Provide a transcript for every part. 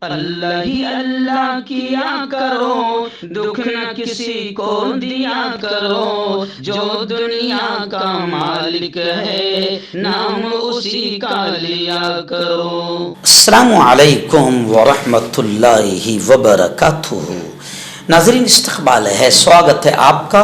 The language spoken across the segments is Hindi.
अल्लाह ही अल्लाह किया करो, दुख न किसी को दिया करो, जो दुनिया का मालिक है नाम उसी का लिया करो। अस्सलामु अलैकुम वरहमतुल्लाहि वबरकातुहू। नाज़रीन, इस्तक़बाल है, स्वागत है आपका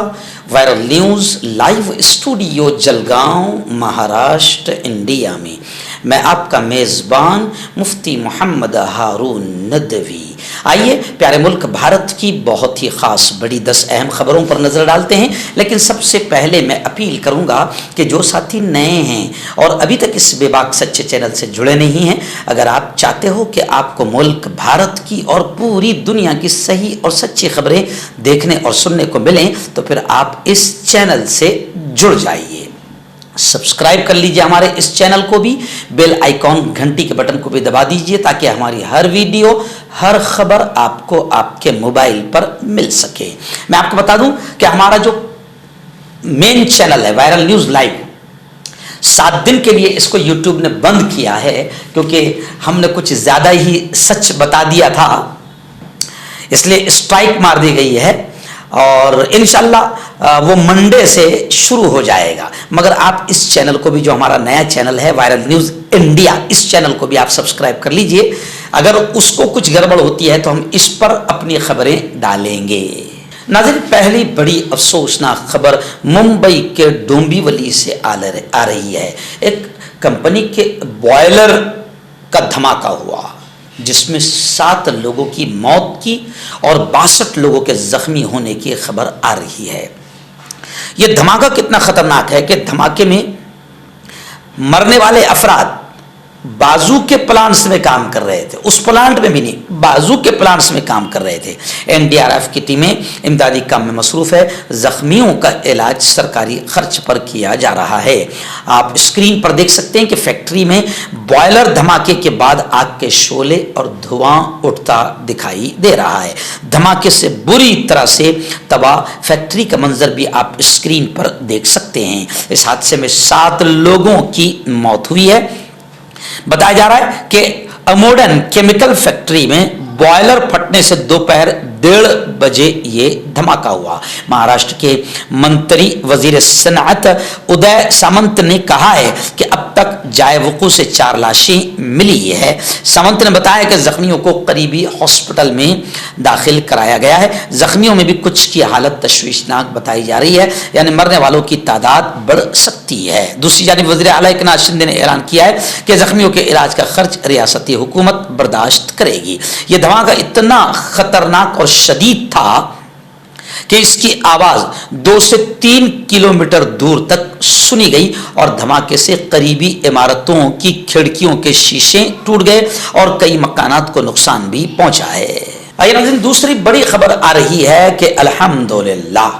viral news live studio Jalgaon, Maharashtra, India में। मैं आपका मेज़बान मुफ्ती मोहम्मद हारून नदवी। आइए प्यारे मुल्क भारत की बहुत ही ख़ास बड़ी 10 अहम ख़बरों पर नज़र डालते हैं। लेकिन सबसे पहले मैं अपील करूंगा कि जो साथी नए हैं और अभी तक इस बेबाक सच्चे चैनल से जुड़े नहीं हैं, अगर आप चाहते हो कि आपको मुल्क भारत की और पूरी दुनिया की सही और सच्ची खबरें देखने और सुनने को मिलें, तो फिर आप इस चैनल से जुड़ जाइए। सब्सक्राइब कर लीजिए हमारे इस चैनल को भी, बेल आइकॉन घंटी के बटन को भी दबा दीजिए ताकि हमारी हर वीडियो, हर खबर आपको आपके मोबाइल पर मिल सके। मैं आपको बता दूं कि हमारा जो मेन चैनल है वायरल न्यूज़ लाइव, 7 दिन के लिए इसको यूट्यूब ने बंद किया है क्योंकि हमने कुछ ज़्यादा ही सच बता दिया था, इसलिए स्ट्राइक मार दी गई है और इंशाल्लाह वो मंडे से शुरू हो जाएगा। मगर आप इस चैनल को भी, जो हमारा नया चैनल है वायरल न्यूज़ इंडिया, इस चैनल को भी आप सब्सक्राइब कर लीजिए। अगर उसको कुछ गड़बड़ होती है तो हम इस पर अपनी खबरें डालेंगे। नाज़रीन, पहली बड़ी अफसोसनाक खबर मुंबई के डोंबिवली से आ रही है। एक कंपनी के बॉयलर का धमाका हुआ जिसमें 7 लोगों की मौत की और 62 लोगों के जख्मी होने की खबर आ रही है। यह धमाका कितना खतरनाक है कि धमाके में मरने वाले अफराद बाजू के प्लांट्स में काम कर रहे थे, उस प्लांट में भी नहीं, बाजू के प्लांट्स में काम कर रहे थे। एनडीआरएफ की टीमें इमदादी काम में मसरूफ है। जख्मियों का इलाज सरकारी खर्च पर किया जा रहा है। आप स्क्रीन पर देख सकते हैं कि फैक्ट्री में बॉयलर धमाके के बाद आग के शोले और धुआं उठता दिखाई दे रहा है। धमाके से बुरी तरह से तबाह फैक्ट्री का मंजर भी आप स्क्रीन पर देख सकते हैं। इस हादसे में 7 लोगों की मौत हुई है। बताया जा रहा है कि अमोडन केमिकल फैक्ट्री में बॉयलर फटने से दोपहर 1:30 बजे ये धमाका हुआ। महाराष्ट्र के मंत्री वजीर सनअत उदय सामंत ने कहा है कि अब तक जाए वकू से 4 लाशें मिली है। सामंत ने बताया कि जख्मियों को करीबी हॉस्पिटल में दाखिल कराया गया है। जख्मियों में भी कुछ की हालत तशवीशनाक बताई जा रही है, यानी मरने वालों की तादाद बढ़ सकती है। दूसरी जानिब वज़ीर आला एकनाथ शिंदे ने ऐलान किया है कि जख्मियों के इलाज का खर्च रियासती हुकूमत बर्दाश्त करेगी। यह धमाका इतना खतरनाक और शदीद था कि इसकी आवाज 2 से 3 किलोमीटर दूर तक सुनी गई और धमाके से करीबी इमारतों की खिड़कियों के शीशे टूट गए और कई मकानात को नुकसान भी पहुंचा है। आइए दूसरी बड़ी खबर आ रही है कि अल्हम्दुलिल्लाह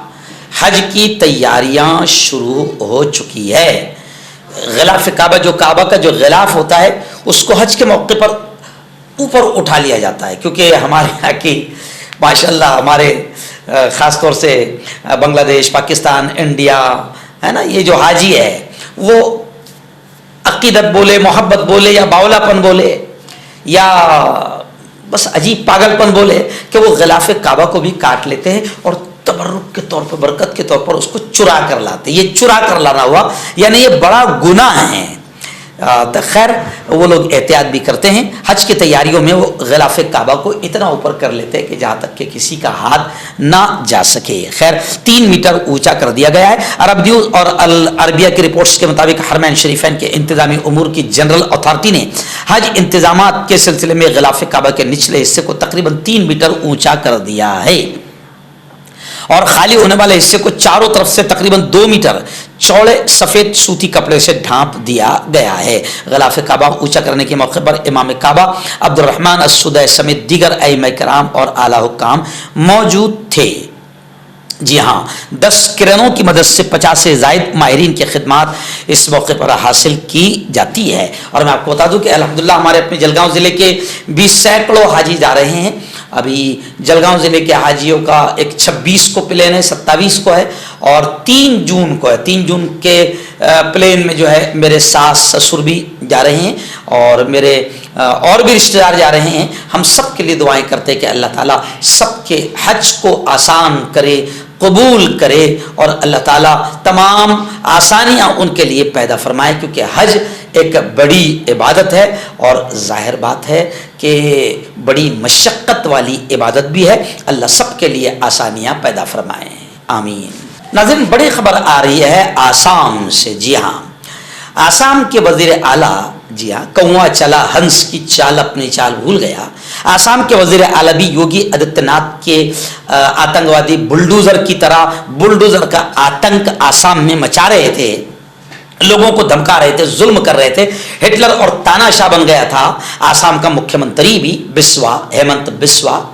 हज की तैयारियां शुरू हो चुकी है। गिलाफ काबा, जो काबा का जो गिलाफ होता है, उसको हज के मौके पर ऊपर उठा लिया जाता है क्योंकि हमारे यहाँ की माशाल्लाह, हमारे ख़ास तौर से बांग्लादेश, पाकिस्तान, इंडिया है ना, ये जो हाजी है वो अकीदत बोले, मोहब्बत बोले या बावलापन बोले या बस अजीब पागलपन बोले कि वो गिलाफ काबा को भी काट लेते हैं और तबर्रुक के तौर पर, बरकत के तौर पर उसको चुरा कर लाते। ये चुरा कर लाना हुआ, यानी ये बड़ा गुनाह है। तो खैर वो लोग एहतियात भी करते हैं। हज की तैयारियों में वो गिलाफ काबा को इतना ऊपर कर लेते हैं कि जहाँ तक कि किसी का हाथ ना जा सके। खैर 3 मीटर ऊंचा कर दिया गया है। अरब न्यूज़ और अल अरबिया की रिपोर्ट्स के मुताबिक हरमैन शरीफैन के इंतजामी उमूर की जनरल अथॉरिटी ने हज इंतजामात के सिलसिले में गिलाफ काबा के निचले हिस्से को तकरीबन 3 मीटर ऊंचा कर दिया है और खाली होने वाले हिस्से को चारों तरफ से तकरीबन 2 मीटर चौड़े सफ़ेद सूती कपड़े से ढांप दिया गया है। गिलाफ काबा ऊंचा करने के मौके पर इमाम काबा अब्दुर्रहमान अस्सुदै समेत दीगर अइम्मा किराम और आला हुक्काम मौजूद थे। जी हाँ, 10 क्रेनों की मदद से 50 से ज़ायद माहिरीन की खिदमात इस मौके पर हासिल की जाती है। और मैं आपको बता दूं कि अल्हम्दुलिल्लाह हमारे अपने जलगांव ज़िले के भी सैकड़ों हाजी जा रहे हैं अभी जलगांव ज़िले के हाजियों का एक 26 को प्लेन है, 27 को है और 3 जून को है। 3 जून के प्लेन में जो है मेरे सास ससुर भी जा रहे हैं और मेरे और भी रिश्तेदार जा रहे हैं। हम सब के लिए दुआएं करते हैं कि अल्लाह ताला सबके हज को आसान करे, कबूल करे और अल्लाह ताला तमाम आसानियाँ उनके लिए पैदा फरमाए, क्योंकि हज एक बड़ी इबादत है और जाहिर बात है कि बड़ी मशक्क़त वाली इबादत भी है। अल्लाह सब के लिए आसानियाँ पैदा फरमाए, आमीन। नाज़रीन, बड़ी खबर आ रही है आसाम से। जी हाँ, आसाम के वज़ीर आला, जी हाँ, कौआ चला हंस की चाल अपनी चाल भूल गया। आसाम के वज़ीर आला भी योगी आदित्यनाथ के आतंकवादी बुलडोज़र की तरह बुलडोज़र का आतंक आसाम में मचा रहे थे, लोगों को धमका रहे थे, जुल्म कर रहे थे, हिटलर और तानाशाह बन गया था आसाम का मुख्यमंत्री भी बिस्वा, हेमंत बिस्वा।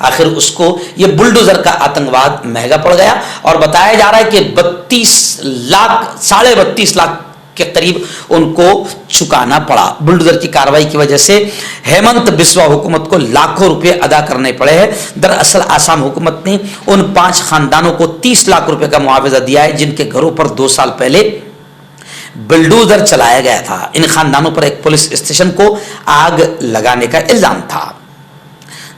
आखिर उसको ये बुलडोज़र का आतंकवाद महंगा पड़ गया और बताया जा रहा है कि 32 लाख, 32.5 लाख के करीब उनको चुकाना पड़ा। बुलडोज़र की कार्रवाई की वजह से हेमंत बिस्वा हुकूमत को लाखों रुपए अदा करने पड़े हैं। दरअसल आसाम हुकूमत ने उन 5 खानदानों को 30 लाख रुपए का मुआवजा दिया है जिनके घरों पर 2 साल पहले बुलडोज़र चलाया गया था। इन खानदानों पर एक पुलिस स्टेशन को आग लगाने का इल्जाम था।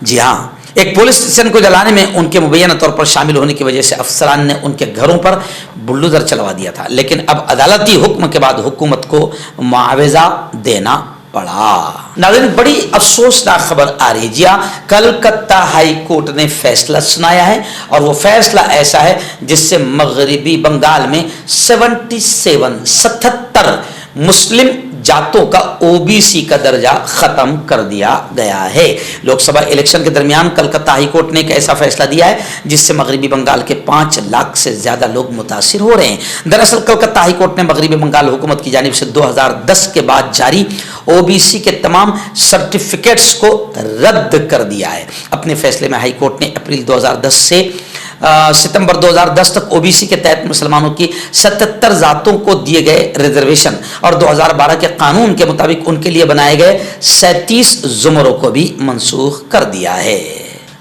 जी हाँ, एक पुलिस स्टेशन को जलाने में उनके मुबैना तौर पर शामिल होने की वजह से अफसरान ने उनके घरों पर बुलडोज़र चलवा दिया था, लेकिन अब अदालती हुक्म के बाद हुकूमत को मुआवजा देना पड़ा। नाज़रीन, बड़ी अफसोसनाक खबर आ रही है। जी हाँ, कलकत्ता हाई कोर्ट ने फैसला सुनाया है और वो फैसला ऐसा है जिससे मगरिबी बंगाल में 77 मुस्लिम जातों का ओबीसी का दर्जा खत्म कर दिया गया है। लोकसभा इलेक्शन के दरमियान कलकत्ता हाई कोर्ट ने एक ऐसा फैसला दिया है जिससे मगरिबी बंगाल के 5 लाख से ज्यादा लोग मुतासिर हो रहे हैं। दरअसल कलकत्ता हाई कोर्ट ने मगरिबी बंगाल हुकूमत की जानिब से 2010 के बाद जारी ओबीसी के तमाम सर्टिफिकेट्स को रद्द कर दिया है। अपने फैसले में हाई कोर्ट ने अप्रैल 2010 से सितंबर 2010 तक ओबीसी के तहत मुसलमानों की 77 जातों को दिए गए रिजर्वेशन और 2012 के कानून के मुताबिक उनके लिए बनाए गए 37 जुमरों को भी मनसूख कर दिया है।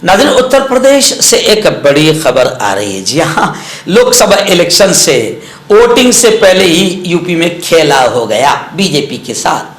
नाज़रीन, उत्तर प्रदेश से एक बड़ी खबर आ रही है। जी हाँ, लोकसभा इलेक्शन से वोटिंग से पहले ही यूपी में खेला हो गया बीजेपी के साथ।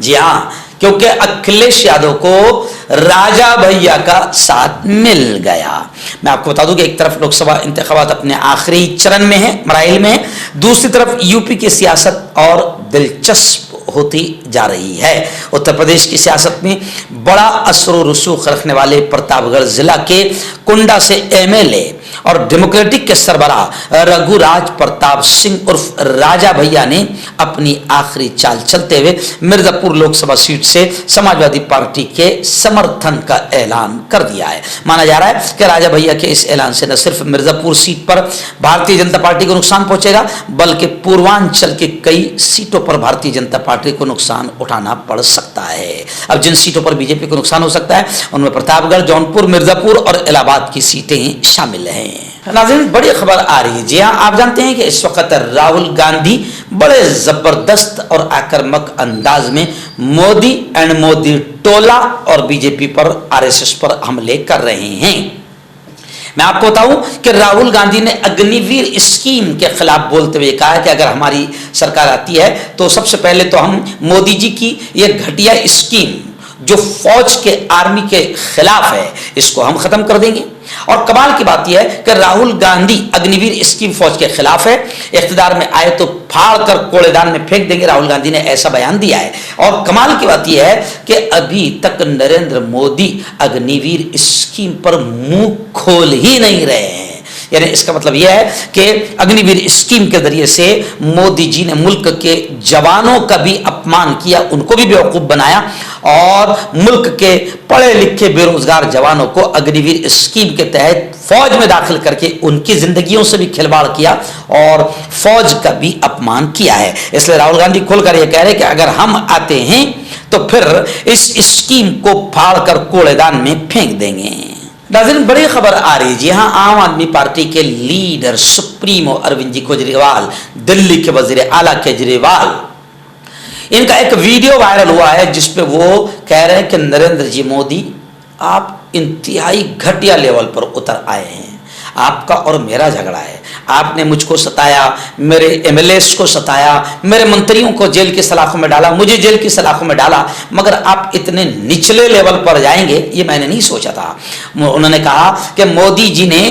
जी हाँ, क्योंकि अखिलेश यादव को राजा भैया का साथ मिल गया। मैं आपको बता दूं कि एक तरफ लोकसभा इंतखाबात अपने आखिरी चरण में है, मराइल में है, दूसरी तरफ यूपी की सियासत और दिलचस्प होती जा रही है। उत्तर प्रदेश की सियासत में बड़ा असर व रसूख रखने वाले प्रतापगढ़ जिला के कुंडा से एमएलए और डेमोक्रेटिक के सरबराह रघुराज प्रताप सिंह उर्फ राजा भैया ने अपनी आखिरी चाल चलते हुए मिर्जापुर लोकसभा सीट से समाजवादी पार्टी के समर्थन का ऐलान कर दिया है। माना जा रहा है कि राजा भैया के इस ऐलान से न सिर्फ मिर्जापुर सीट पर भारतीय जनता पार्टी को नुकसान पहुंचेगा, बल्कि पूर्वांचल की कई सीटों पर भारतीय जनता पार्टी को नुकसान उठाना पड़ सकता है। अब जिन सीटों पर बीजेपी को नुकसान हो सकता है उनमें प्रतापगढ़, जौनपुर, मिर्जापुर और इलाहाबाद की सीटें शामिल हैं। नाज़रीन, बड़ी खबर आ रही है। जी हाँ, आप जानते हैं कि इस वक्त राहुल गांधी बड़े जबरदस्त और आक्रामक अंदाज में मोदी एंड मोदी टोला और बीजेपी पर, आरएसएस पर हमले कर रहे हैं। मैं आपको बताऊं कि राहुल गांधी ने अग्निवीर स्कीम के खिलाफ बोलते हुए कहा है कि अगर हमारी सरकार आती है तो सबसे पहले तो हम मोदी जी की ये घटिया स्कीम जो फौज के, आर्मी के खिलाफ है, इसको हम खत्म कर देंगे। और कमाल की बात यह है कि राहुल गांधी अग्निवीर स्कीम फौज के खिलाफ है, इख्तिदार में आए तो फाड़ कर कूड़ेदान में फेंक देंगे, राहुल गांधी ने ऐसा बयान दिया है। और कमाल की बात यह है कि अभी तक नरेंद्र मोदी अग्निवीर स्कीम पर मुंह खोल ही नहीं रहे हैं। यानी इसका मतलब यह है कि अग्निवीर स्कीम के जरिए से मोदी जी ने मुल्क के जवानों का भी अपमान किया, उनको भी बेवकूफ बनाया और मुल्क के पढ़े लिखे बेरोजगार जवानों को अग्निवीर स्कीम के तहत फौज में दाखिल करके उनकी जिंदगियों से भी खिलवाड़ किया और फौज का भी अपमान किया है। इसलिए राहुल गांधी खुलकर यह कह रहे हैं कि अगर हम आते हैं तो फिर इस स्कीम को फाड़ कर कूड़ेदान में फेंक देंगे। नाज़रीन, बड़ी खबर आ रही है। जी हाँ, आम आदमी पार्टी के लीडर सुप्रीमो अरविंद जी केजरीवाल, दिल्ली के वजीर आला केजरीवाल, इनका एक वीडियो वायरल हुआ है जिसपे वो कह रहे हैं कि नरेंद्र जी मोदी आप इंतहाई घटिया लेवल पर उतर आए हैं। आपका और मेरा झगड़ा है। आपने मुझको सताया, मेरे एमएलएस को सताया, मेरे मंत्रियों को जेल की सलाखों में डाला, मुझे जेल की सलाखों में डाला, मगर आप इतने निचले लेवल पर जाएंगे ये मैंने नहीं सोचा था। उन्होंने कहा कि मोदी जी ने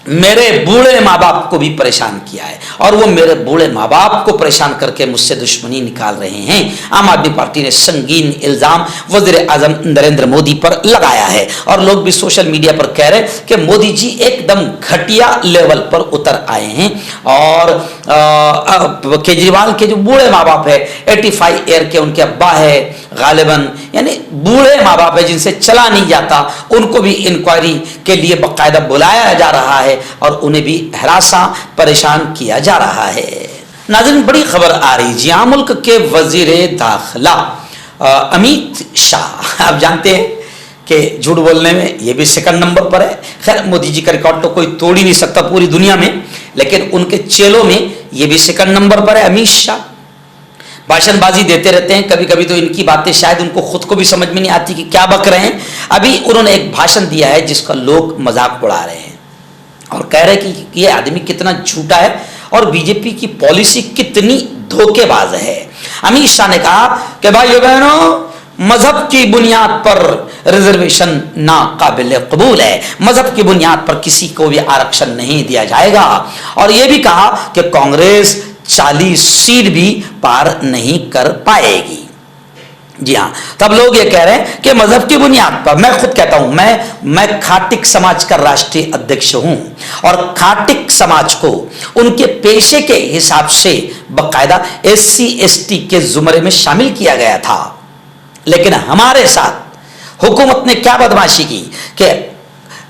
मेरे बूढ़े माँ बाप को भी परेशान किया है और वो मेरे बूढ़े माँ बाप को परेशान करके मुझसे दुश्मनी निकाल रहे हैं। आम आदमी पार्टी ने संगीन इल्जाम वज़ीर आज़म नरेंद्र मोदी पर लगाया है और लोग भी सोशल मीडिया पर कह रहे हैं कि मोदी जी एकदम घटिया लेवल पर उतर आए हैं। और केजरीवाल के जो बूढ़े माँ बाप है, 85 ईयर के उनके अब्बा है गालिबन, यानी बूढ़े माँ बाप है जिनसे चला नहीं जाता, उनको भी इंक्वायरी के लिए बाकायदा बुलाया जा रहा है और उन्हें भी हरासा परेशान किया जा रहा है। नाज़रीन, बड़ी खबर आ रही जी हाँ, मुल्क के वजीर दाखिला अमित शाह, आप जानते हैं कि झूठ बोलने में ये भी सेकंड नंबर पर है। खैर, मोदी जी का रिकॉर्ड तो कोई तोड़ ही नहीं सकता पूरी दुनिया में, लेकिन उनके चेलों में ये भी सेकंड नंबर पर है। अमित शाह भाषणबाजी देते रहते हैं, कभी कभी तो इनकी बातें शायद उनको खुद को भी समझ में नहीं आती कि क्या बक रहे हैं। अभी उन्होंने एक भाषण दिया है जिसका लोग मजाक उड़ा रहे हैं और कह रहे हैं कि ये आदमी कितना झूठा है और बीजेपी की पॉलिसी कितनी धोखेबाज है। अमित शाह ने कहा कि भाइयों बहनों, मजहब की बुनियाद पर रिजर्वेशन नाकाबिल कबूल है, मजहब की बुनियाद पर किसी को भी आरक्षण नहीं दिया जाएगा। और यह भी कहा कि कांग्रेस 40 सीट भी पार नहीं कर पाएगी। जी हाँ, तब लोग ये कह रहे हैं कि मजहब की बुनियाद पर, मैं खुद कहता हूं, मैं खाटिक समाज का राष्ट्रीय अध्यक्ष हूं और खाटिक समाज को उनके पेशे के हिसाब से बाकायदा SC ST के जुमरे में शामिल किया गया था। लेकिन हमारे साथ हुकूमत ने क्या बदमाशी की कि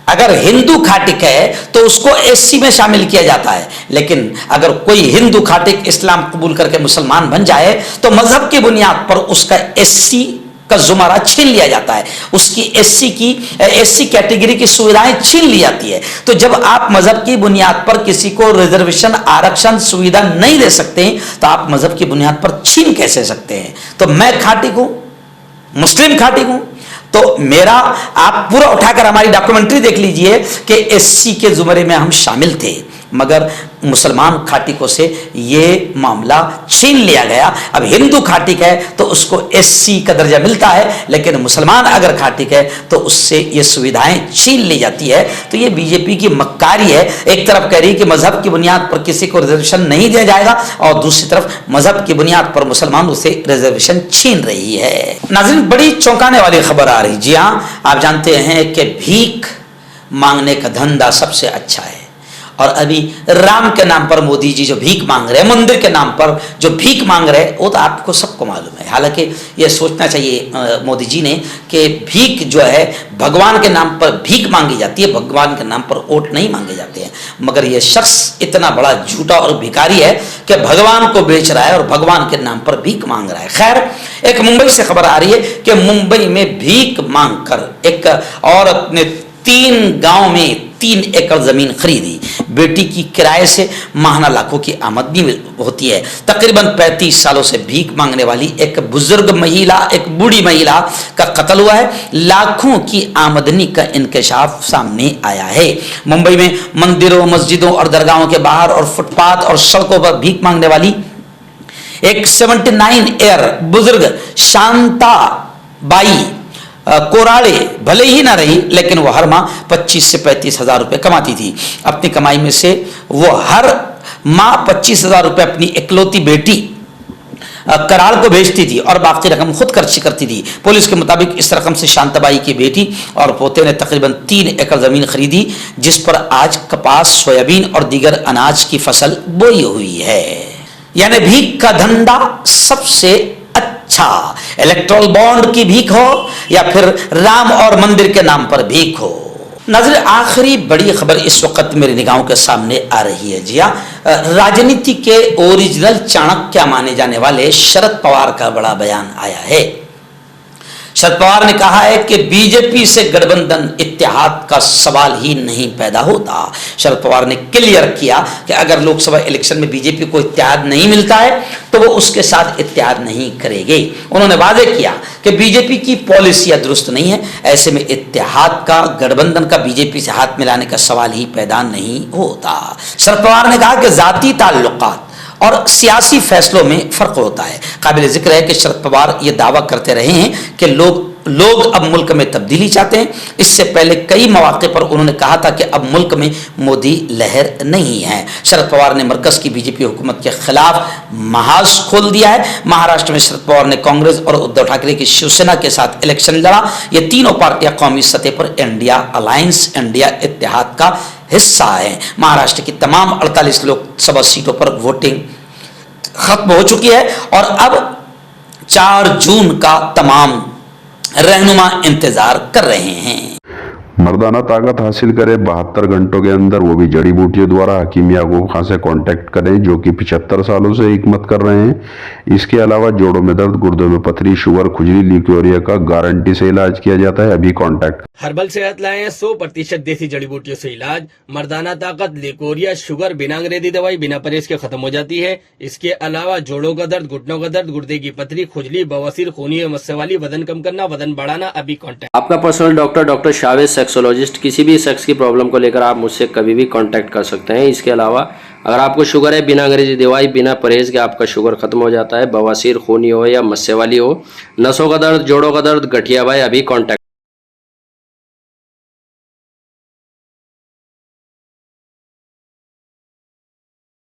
अगर हिंदू खाटिक है तो उसको SC में शामिल किया जाता है, लेकिन अगर कोई हिंदू खाटिक इस्लाम कबूल करके मुसलमान बन जाए तो मजहब की बुनियाद पर उसका SC का जुमरा छीन लिया जाता है, उसकी SC कैटेगरी की सुविधाएं छीन ली जाती है। तो जब आप मजहब की बुनियाद पर किसी को रिजर्वेशन, आरक्षण, सुविधा नहीं दे सकते तो आप मजहब की बुनियाद पर छीन कैसे सकते हैं? तो मैं खाटिक हूं, मुस्लिम खाटिक हूं, तो मेरा, आप पूरा उठाकर हमारी डॉक्यूमेंट्री देख लीजिए कि SC के जुमरे में हम शामिल थे, मगर मुसलमान खाटिकों से ये मामला छीन लिया गया। अब हिंदू खाटिक है तो उसको SC का दर्जा मिलता है, लेकिन मुसलमान अगर खाटिक है तो उससे ये सुविधाएं छीन ली जाती है। तो ये बीजेपी की मक्कारी है। एक तरफ कह रही है कि मजहब की बुनियाद पर किसी को रिजर्वेशन नहीं दिया जाएगा और दूसरी तरफ मजहब की बुनियाद पर मुसलमानों से रिजर्वेशन छीन रही है। नाज़रीन, बड़ी चौंकाने वाली खबर आ रही। जी हाँ, आप जानते हैं कि भीख मांगने का धंधा सबसे अच्छा है और अभी राम के नाम पर मोदी जी जो भीख मांग रहे हैं, मंदिर के नाम पर जो भीख मांग रहे हैं, वो तो आपको सबको मालूम है। हालांकि ये सोचना चाहिए मोदी जी ने कि भीख जो है भगवान के नाम पर भीख मांगी जाती है, भगवान के नाम पर वोट नहीं मांगे जाते हैं। मगर ये शख्स इतना बड़ा झूठा और भिखारी है कि भगवान को बेच रहा है और भगवान के नाम पर भीख मांग रहा है। खैर, एक मुंबई से खबर आ रही है कि मुंबई में भीख मांग कर एक औरत ने 3 गांव में 3 एकड़ जमीन खरीदी। बेटी की किराए से माहाना लाखों की आमदनी होती है। तकरीबन 35 सालों से भीख मांगने वाली एक बुजुर्ग महिला, एक बूढ़ी महिला का कत्ल हुआ है। लाखों की आमदनी का इंकशाफ सामने आया है। मुंबई में मंदिरों, मस्जिदों और दरगाहों के बाहर और फुटपाथ और सड़कों पर भीख मांगने वाली एक 79 ईयर बुजुर्ग शांता बाई कोराड़े भले ही ना रही, लेकिन वो हर माह 25 से 35 हजार रुपये कमाती थी। अपनी कमाई में से वो हर माह 25 हजार रुपये अपनी इकलौती बेटी कराड़ को भेजती थी और बाकी रकम खुद खर्च करती थी। पुलिस के मुताबिक इस रकम से शांताबाई की बेटी और पोते ने तकरीबन 3 एकड़ जमीन खरीदी, जिस पर आज कपास, सोयाबीन और दीगर अनाज की फसल बोई हुई है। यानी भीख का धंधा सबसे अच्छा, इलेक्ट्रल बॉन्ड की भीख हो या फिर राम और मंदिर के नाम पर भीख हो। नाज़रीन, आखिरी बड़ी खबर इस वक्त मेरी निगाहों के सामने आ रही है। जी हाँ, राजनीति के ओरिजिनल चाणक्य माने जाने वाले शरद पवार का बड़ा बयान आया है। शरद पवार ने कहा है कि बीजेपी से गठबंधन इत्तेहाद का सवाल ही नहीं पैदा होता। शरद पवार ने क्लियर किया कि अगर लोकसभा इलेक्शन में बीजेपी को इत्तेहाद नहीं मिलता है तो वो उसके साथ इत्तेहाद नहीं करेंगे। उन्होंने वादे किया कि बीजेपी की पॉलिसियां दुरुस्त नहीं है, ऐसे में इत्तेहाद का, गठबंधन का बीजेपी से हाथ मिलाने का सवाल ही पैदा नहीं होता। शरद पवार ने कहा कि जाती ताल्लुकात और सियासी फैसलों में फर्क होता है। काबिल जिक्र है कि शरद पवार ये दावा करते रहे हैं कि लोग अब मुल्क में तब्दीली चाहते हैं। इससे पहले कई मौके पर उन्होंने कहा था कि अब मुल्क में मोदी लहर नहीं है। शरद पवार ने मरकज की बीजेपी हुकूमत के खिलाफ महाज खोल दिया है। महाराष्ट्र में शरद पवार ने कांग्रेस और उद्धव ठाकरे की शिवसेना के साथ इलेक्शन लड़ा। ये तीनों पार्टियां कौमी सतह पर इंडिया अलायंस, इंडिया इत्तेहाद का हिस्सा है। महाराष्ट्र की तमाम 48 लोकसभा सीटों पर वोटिंग खत्म हो चुकी है और अब 4 जून का तमाम रहनुमा इंतजार कर रहे हैं। मर्दाना ताकत हासिल करें 72 घंटों के अंदर, वो भी जड़ी बूटियों द्वारा। हकीम याकूब खान से कांटेक्ट करें जो कि 75 सालों से हिकमत कर रहे हैं। इसके अलावा जोड़ों में दर्द, गुर्दों में पथरी, शुगर, खुजली, ल्यूकेरिया का गारंटी से इलाज किया जाता है। अभी कांटेक्ट। हर्बल सेहत लाए 100% देसी जड़ी बूटियों से इलाज। मर्दाना ताकत, लिकोरिया, शुगर बिना अंग्रेजी दवाई, बिना परहेज के खत्म हो जाती है। इसके अलावा जोड़ों का दर्द, घुटनों का दर्द, गुर्दे की पथरी, खुजली, बवासीर, खूनी मस्से वाली, वजन कम करना, वजन बढ़ाना, अभी कांटेक्ट। आपका पर्सनल डॉक्टर शावेज सेक्सोलॉजिस्ट। किसी भी सेक्स की प्रॉब्लम को लेकर आप मुझसे कभी भी कांटेक्ट कर सकते हैं। इसके अलावा अगर आपको शुगर है, बिना अंग्रेजी दवाई, बिना परहेज के आपका शुगर खत्म हो जाता है। बवासीर, खूनी हो या मस्से वाली हो, नसों का दर्द, जोड़ों का दर्द, गठिया भाई, अभी कांटेक्ट।